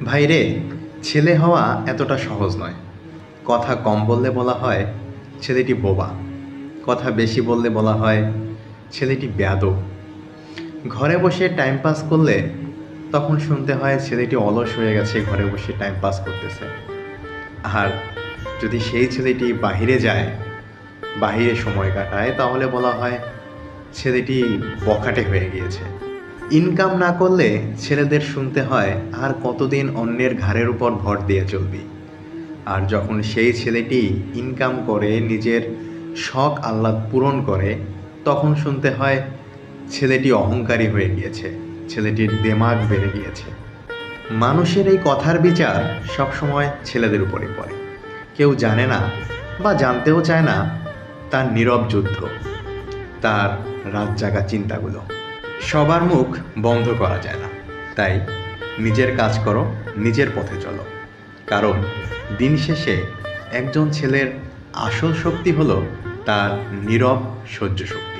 ভাইরে, ছেলে হওয়া এতটা সহজ নয়। কথা কম বললে বলা হয় ছেলেটি বোবা, কথা বেশি বললে বলা হয় ছেলেটি বেয়াদব। ঘরে বসে টাইম পাস করলে তখন শুনতে হয় ছেলেটি অলস হয়ে গেছে, ঘরে বসে টাইম পাস করতেছে। আর যদি সেই ছেলেটি বাহিরে যায়, বাহিরে সময় কাটায়, তাহলে বলা হয় ছেলেটি বখাটে হয়ে গিয়েছে। ইনকাম না করলে ছেলেদের শুনতে হয় আর কতদিন অন্যের ঘাড়ের উপর ভর দিয়ে চলবি। আর যখন সেই ছেলেটি ইনকাম করে নিজের শখ আহ্লাদ পূরণ করে, তখন শুনতে হয় ছেলেটি অহংকারী হয়ে গিয়েছে, ছেলেটির দেমাগ বেড়ে গিয়েছে। মানুষের এই কথার বিচার সবসময় ছেলেদের উপরে পড়ে। কেউ জানে না বা জানতেও চায় না তার নীরব যুদ্ধ, তার রাত জাগা চিন্তাগুলো। সবার মুখ বন্ধ করা যায় না, তাই নিজের কাজ করো, নিজের পথে চলো। কারণ দিন শেষে একজন ছেলের আসল শক্তি হলো তার নীরব সহ্য শক্তি।